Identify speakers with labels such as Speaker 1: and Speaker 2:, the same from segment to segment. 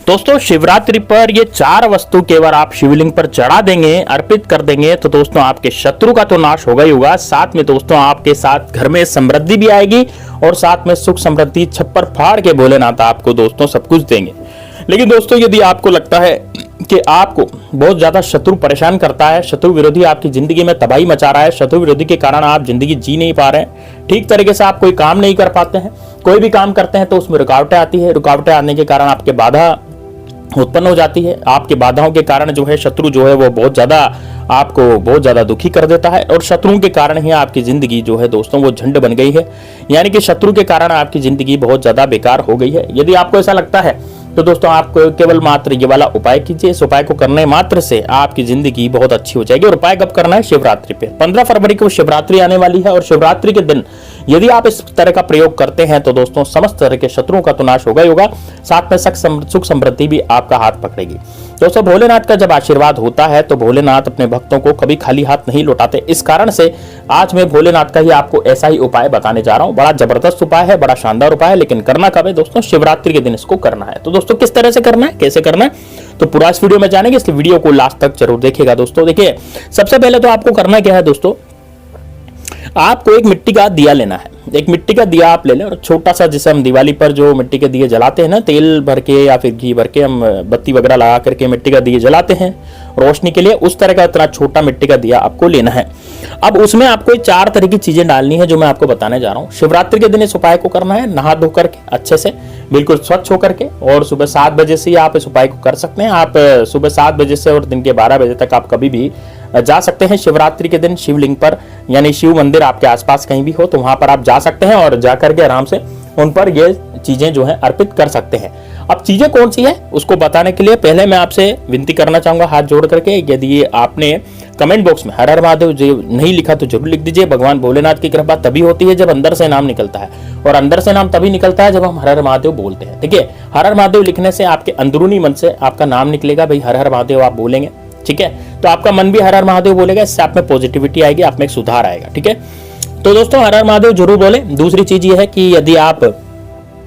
Speaker 1: दोस्तों शिवरात्रि पर ये 4 वस्तु केवल आप शिवलिंग पर चढ़ा देंगे, अर्पित कर देंगे तो दोस्तों आपके शत्रु का तो नाश होगा ही होगा, साथ में दोस्तों आपके साथ घर में समृद्धि भी आएगी और साथ में सुख समृद्धि छप्पर फाड़ के भोलेनाथ आपको दोस्तों सब कुछ देंगे। लेकिन दोस्तों यदि आपको लगता है कि आपको बहुत ज्यादा शत्रु परेशान करता है, शत्रु विरोधी आपकी जिंदगी में तबाही मचा रहा है, शत्रु विरोधी के कारण आप जिंदगी जी नहीं पा रहे हैं, ठीक तरीके से आप कोई काम नहीं कर पाते हैं, कोई भी काम करते हैं तो उसमें रुकावटें आती है, रुकावटें आने के कारण आपके बाधा उत्पन्न हो जाती है, आपके बाधाओं के कारण जो है शत्रु जो है वो बहुत ज्यादा आपको बहुत ज्यादा दुखी कर देता है और शत्रुओं के कारण ही आपकी जिंदगी जो है दोस्तों वो झंड बन गई है, यानी कि शत्रु के कारण आपकी जिंदगी बहुत ज्यादा बेकार हो गई है। यदि आपको ऐसा लगता है तो दोस्तों आप केवल मात्र ये वाला उपाय कीजिए, इस उपाय को करने मात्र से आपकी जिंदगी बहुत अच्छी हो जाएगी। और उपाय कब करना है? शिवरात्रि पे। 15 फरवरी को शिवरात्रि आने वाली है और शिवरात्रि के दिन यदि आप इस तरह का प्रयोग करते हैं तो दोस्तों समस्त तरह के शत्रुओं का तो नाश होगा ही होगा, साथ में सुख समृद्धि भी आपका हाथ पकड़ेगी। दोस्तों भोलेनाथ का जब आशीर्वाद होता है तो भोलेनाथ अपने भक्तों को कभी खाली हाथ नहीं लौटाते। इस कारण से आज मैं भोलेनाथ का ही आपको ऐसा ही उपाय बताने जा रहा हूं। बड़ा जबरदस्त उपाय है, बड़ा शानदार उपाय है, लेकिन करना कब है दोस्तों? शिवरात्रि के दिन इसको करना है। तो दोस्तों किस तरह से करना है, कैसे करना है, तो पूरा इस वीडियो में जानेंगे, इसलिए वीडियो को लास्ट तक जरूर देखिएगा। दोस्तों देखिए, सबसे पहले तो आपको करना क्या है दोस्तों, आपको एक मिट्टी का दिया लेना है। एक मिट्टी का दिया आप ले लें और छोटा सा, जैसे हम दिवाली पर जो मिट्टी के दिए जलाते हैं ना, तेल भर के या फिर घी भर के हम बत्ती वगैरह लगा करके मिट्टी का दिया जलाते हैं रोशनी के लिए, उस तरह का इतना छोटा मिट्टी का दिया आपको लेना है। अब उसमें आपको 4 तरह की चीजें डालनी है जो मैं आपको बताने जा रहा हूँ। शिवरात्रि के दिन इस उपाय को करना है नहा धो करके अच्छे से, बिल्कुल स्वच्छ होकर के, और सुबह 7 बजे से आप इस उपाय को कर सकते हैं। आप सुबह 7 बजे से और दिन के 12 बजे तक आप कभी भी जा सकते हैं शिवरात्रि के दिन शिवलिंग पर, यानी शिव मंदिर आपके आसपास कहीं भी हो तो वहां पर आप जा सकते हैं और जाकर के आराम से उन पर ये चीजें जो है अर्पित कर सकते हैं। अब चीजें कौन सी है उसको बताने के लिए पहले मैं आपसे विनती करना चाहूंगा हाथ जोड़ करके, यदि आपने कमेंट बॉक्स में हर हर महादेव जो नहीं लिखा तो जरूर लिख दीजिए। भगवान भोलेनाथ की कृपा तभी होती है जब अंदर से नाम निकलता है, और अंदर से नाम तभी निकलता है जब हम हर हर महादेव बोलते हैं। देखिए, हर हर महादेव लिखने से आपके अंदरूनी मन से आपका नाम निकलेगा, भाई हर हर महादेव आप बोलेंगे, ठीक है, तो आपका मन भी हर हर महादेव बोलेगा, इससे आप में पॉजिटिविटी आएगी, आप में एक सुधार आएगा, ठीक है। तो दोस्तों हर हर महादेव जरूर बोले। दूसरी चीज ये है कि यदि आप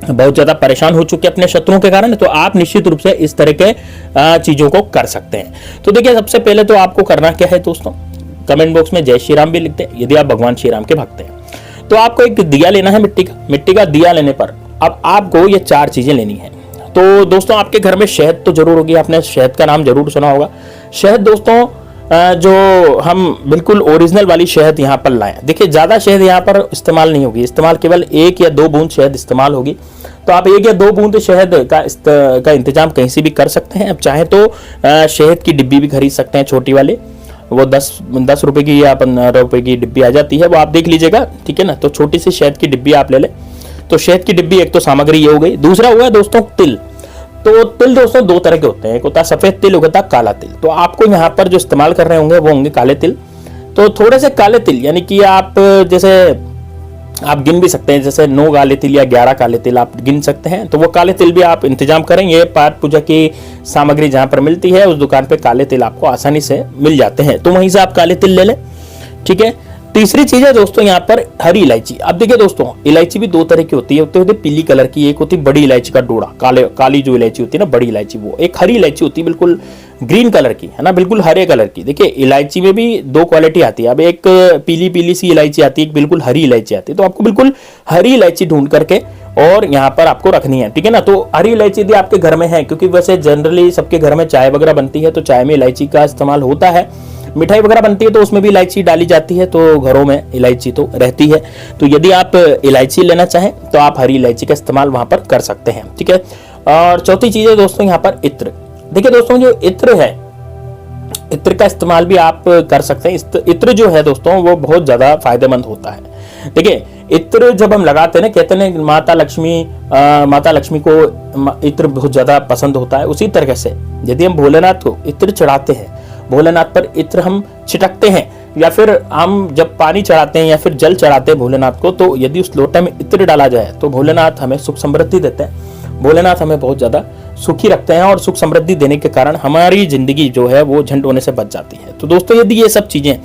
Speaker 1: बहुत ज्यादा परेशान हो चुके अपने शत्रुओं के कारण तो आप निश्चित रूप से इस तरह के चीजों को कर सकते हैं। तो देखिए, सबसे पहले तो आपको करना क्या है दोस्तों, कमेंट बॉक्स में जय श्री राम भी लिख दें यदि आप भगवान श्री राम के भक्त हैं। तो आपको एक दिया लेना है मिट्टी का दिया लेने पर अब आपको ये 4 चीजें लेनी है। तो दोस्तों आपके घर में शहद तो जरूर होगी, आपने शहद का नाम जरूर सुना होगा। शहद दोस्तों जो हम बिल्कुल ओरिजिनल वाली शहद यहाँ पर लाएं। देखिए, ज्यादा शहद यहाँ पर इस्तेमाल नहीं होगी, इस्तेमाल केवल 1 या 2 बूंद शहद इस्तेमाल होगी। तो आप 1 या 2 बूंद शहद का इंतजाम कहीं से भी कर सकते हैं। अब चाहे तो शहद की डिब्बी भी खरीद सकते हैं, छोटी वाली, वो 10 रुपए की या 15 रुपए की डिब्बी आ जाती है, वो आप देख लीजिएगा, ठीक है ना। तो छोटी सी शहद की डिब्बी आप ले लें। तो शहद की डिब्बी एक तो सामग्री ये हो गई। दूसरा हुआ दोस्तों तिल। तो तिल दोस्तों 2 तरह के होते हैं, एक होता है सफेद तिल, एक होता है काला तिल। तो आपको यहाँ पर जो इस्तेमाल कर रहे होंगे वो होंगे काले तिल। तो थोड़े से काले तिल, यानी कि आप जैसे आप गिन भी सकते हैं, जैसे 9 काले तिल या 11 काले तिल आप गिन सकते हैं। तो वो काले तिल भी आप इंतजाम करें। ये पाठ पूजा की सामग्री जहां पर मिलती है उस दुकान पे काले तिल आपको आसानी से मिल जाते हैं, तो वहीं से आप काले तिल ले लें, ठीक है। तीसरी चीज है दोस्तों यहाँ पर हरी इलायची। अब देखिए दोस्तों, इलायची भी 2 तरह की होती है, पीली कलर की, एक होती है बड़ी इलायची का डोड़ा, काली जो इलायची होती है ना बड़ी इलायची, वो एक हरी इलायची होती है बिल्कुल ग्रीन कलर की, है ना, बिल्कुल हरे कलर की। देखिए, इलायची में भी 2 क्वालिटी आती है। अब एक पीली सी इलायची आती है, एक बिल्कुल हरी इलायची आती है। तो आपको बिल्कुल हरी इलायची ढूंढ करके और यहाँ पर आपको रखनी है, ठीक है ना। तो हरी इलायची यदि आपके घर में है, क्योंकि वैसे जनरली सबके घर में चाय वगैरह बनती है तो चाय में इलायची का इस्तेमाल होता है, मिठाई वगैरह बनती है तो उसमें भी इलायची डाली जाती है, तो घरों में इलायची तो रहती है। तो यदि आप इलायची लेना चाहें तो आप हरी इलायची का इस्तेमाल वहां पर कर सकते हैं, ठीक है। और चौथी चीज है दोस्तों यहाँ पर इत्र। देखिए दोस्तों, जो इत्र है, इत्र का इस्तेमाल भी आप कर सकते हैं। इत्र जो है दोस्तों वो बहुत ज्यादा फायदेमंद होता है। देखिए, इत्र जब हम लगाते हैं ना, कहते हैं माता लक्ष्मी को इत्र बहुत ज्यादा पसंद होता है। उसी तरह से यदि हम भोलेनाथ को इत्र चढ़ाते हैं, भोलेनाथ पर इत्र हम छिटकते हैं, या फिर हम जब पानी चढ़ाते हैं या फिर जल चढ़ाते हैं भोलेनाथ को, तो यदि उस लोटे में इत्र डाला जाए तो भोलेनाथ हमें सुख समृद्धि देते हैं, भोलेनाथ हमें बहुत ज्यादा सुखी रखते हैं, और सुख समृद्धि देने के कारण हमारी जिंदगी जो है वो झंड होने से बच जाती है। तो दोस्तों यदि ये सब चीजें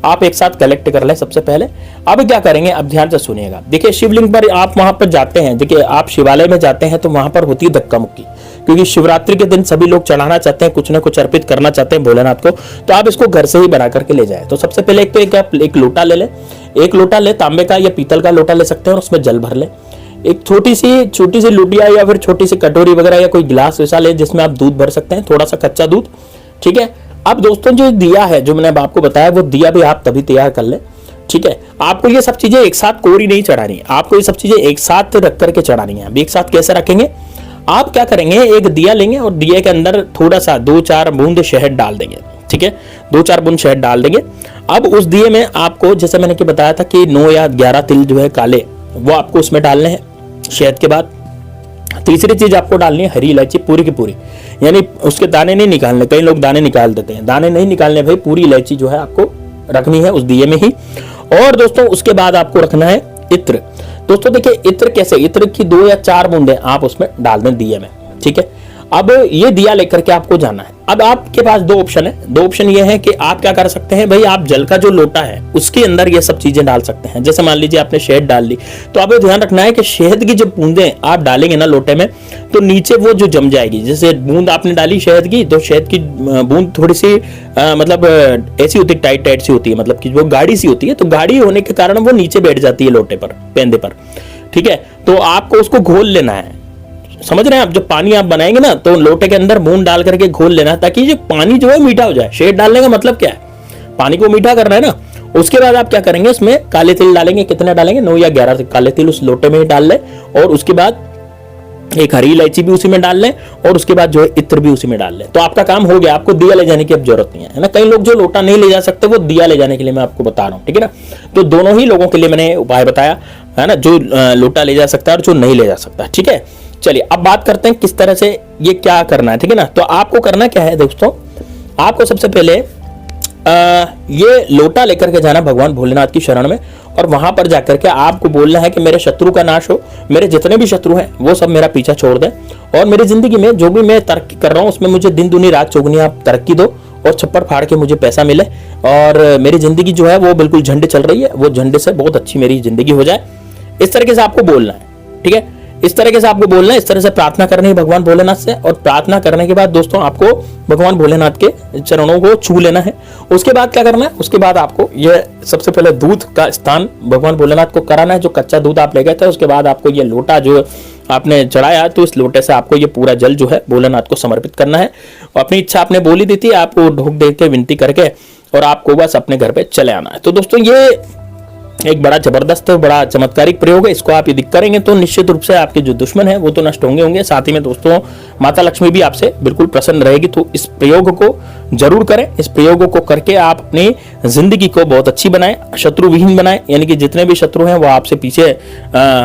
Speaker 1: आप एक साथ कलेक्ट कर लें सबसे पहले, अब क्या करेंगे, अब ध्यान से सुनिएगा। देखिए, शिवलिंग पर आप वहां पर जाते हैं, देखिए आप शिवालय में जाते हैं तो वहां पर होती है धक्का मुक्की, क्योंकि शिवरात्रि के दिन सभी लोग चढ़ाना चाहते हैं, कुछ ना कुछ अर्पित करना चाहते हैं भोलेनाथ को, तो आप इसको घर से ही बना करके ले जाए। तो सबसे पहले एक लोटा ले ले, एक लोटा ले, तांबे का या पीतल का लोटा ले सकते हैं, और उसमें जल भर ले। एक छोटी सी लुटिया या फिर छोटी सी कटोरी वगैरह या कोई गिलास वैसा ले जिसमें आप दूध भर सकते हैं, थोड़ा सा कच्चा दूध, ठीक है। अब दोस्तों जो दिया है, जो मैंने आपको बताया, वो दिया भी आप तभी तैयार कर ले, ठीक है। आपको ये सब चीजें एक साथ कोरी नहीं चढ़ानी है, आपको ये सब चीजें एक साथ रख करके चढ़ानी है। अब एक साथ कैसे रखेंगे, आप क्या करेंगे, एक दिया लेंगे और दिए के अंदर थोड़ा सा 2-4 बूंद शहद डाल देंगे, ठीक है, 2-4 बूंद शहद डाल देंगे। अब उस दिए में आपको, जैसे मैंने कि बताया था कि 9 या 11 तिल जो है काले, वो आपको उसमें डालने हैं शहद के बाद। तीसरी चीज आपको डालनी है हरी इलायची पूरी की पूरी, यानी उसके दाने नहीं निकालने, कई लोग दाने निकाल देते हैं, दाने नहीं निकालने भाई, पूरी इलायची जो है आपको रखनी है उस दिए में ही। और दोस्तों उसके बाद आपको रखना है इत्र। दोस्तों देखिए इत्र कैसे, इत्र की 2 या 4 बूंदें आप उसमें डाल दें दिए में, ठीक है। अब ये दिया लेकर के आपको जाना है। अब आपके पास 2 ऑप्शन है, 2 ऑप्शन ये है कि आप क्या कर सकते हैं भाई, आप जल का जो लोटा है उसके अंदर ये सब चीजें डाल सकते हैं। जैसे मान लीजिए आपने शहद डाल ली, तो आपको ध्यान रखना है कि शहद की जब बूंदें आप डालेंगे ना लोटे में, तो नीचे वो जो जम जाएगी। जैसे बूंद आपने डाली शहद की, तो शहद की बूंद थोड़ी सी मतलब ऐसी होती है, टाइट सी होती है, मतलब कि वो गाढ़ी सी होती है, तो गाढ़ी होने के कारण वो नीचे बैठ जाती है लोटे पर, पेंदे पर, ठीक है। तो आपको उसको घोल लेना है, समझ रहे हैं आप। जब पानी आप बनाएंगे ना, तो लोटे के अंदर बूंद डाल करके घोल लेना, ताकि जो पानी जो है मीठा हो जाए। शहद डालने का मतलब क्या है, पानी को मीठा करना है ना। उसके बाद आप क्या करेंगे, इसमें काले तिल डालेंगे, कितने डालेंगे, 9 या 11 काले तिल उस लोटे में ही डाल लें, और उसके बाद एक हरी इलायची भी उसी में डाल लें, और उसके बाद जो है इत्र भी उसी में डाल लें। तो आपका काम हो गया, आपको दिया ले जाने की अब जरूरत नहीं है ना। कई लोग जो लोटा नहीं ले जा सकते, वो दिया ले जाने के लिए मैं आपको बता रहा हूँ, ठीक है ना। तो दोनों ही लोगों के लिए मैंने उपाय बताया है ना, जो लोटा ले जा सकता है और जो नहीं ले जा सकता, ठीक है। चलिए अब बात करते हैं किस तरह से ये क्या करना है, ठीक है ना। तो आपको करना क्या है दोस्तों, आपको सबसे पहले ये लोटा लेकर के जाना भगवान भोलेनाथ की शरण में, और वहां पर जाकर के आपको बोलना है कि मेरे शत्रु का नाश हो, मेरे जितने भी शत्रु हैं वो सब मेरा पीछा छोड़ दें, और मेरी जिंदगी में जो भी मैं तरक्की कर रहा हूं उसमें मुझे दिन दुनी रात चौगुनी आप तरक्की दो, और छप्पर फाड़ के मुझे पैसा मिले, और मेरी जिंदगी जो है वो बिल्कुल झंडे चल रही है, वो झंडे से बहुत अच्छी मेरी जिंदगी हो जाए। इस तरीके से आपको बोलना है, ठीक है। इस तरीके से आपको बोलना है, इस तरह से प्रार्थना करनी है भगवान भोलेनाथ से। और प्रार्थना करने के बाद दोस्तों आपको भगवान भोलेनाथ के चरणों को छू लेना है। उसके बाद क्या करना है, उसके बाद आपको ये सबसे पहले दूध का स्नान भगवान भोलेनाथ को कराना है, जो कच्चा दूध आप ले गए थे। उसके बाद आपको ये लोटा जो आपने चढ़ाया, तो इस लोटे से आपको ये पूरा जल जो है भोलेनाथ को समर्पित करना है। और अपनी इच्छा आपने बोली दी थी, आपको ढोक दे के विनती करके, और आपको बस अपने घर पे चले आना है। तो दोस्तों ये एक बड़ा जबरदस्त बड़ा चमत्कारिक प्रयोग है। इसको आप यदि करेंगे तो निश्चित रूप से आपके जो दुश्मन है वो तो नष्ट होंगे। साथ ही में दोस्तों माता लक्ष्मी भी आपसे बिल्कुल प्रसन्न रहेगी। तो इस प्रयोग को जरूर करें। इस प्रयोग को करके आप अपनी जिंदगी को बहुत अच्छी बनाएं, शत्रु विहीन बनाएं, यानी कि जितने भी शत्रु हैं वो आपसे पीछे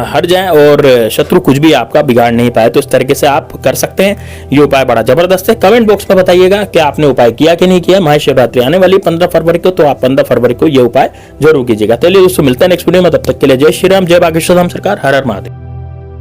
Speaker 1: हट जाएं और शत्रु कुछ भी आपका बिगाड़ नहीं पाए। तो इस तरीके से आप कर सकते हैं। ये उपाय बड़ा जबरदस्त है। कमेंट बॉक्स में बताइएगा कि आपने उपाय किया कि नहीं किया। महाशिवरात्रि आने वाली 15 फरवरी को, तो आप 15 फरवरी को ये उपाय जरूर कीजिएगा। चलिए दोस्तों मिलते हैं नेक्स्ट वीडियो में, तब तक के लिए जय श्री राम, जय बागेश्वर धाम सरकार, हर हर महादेव।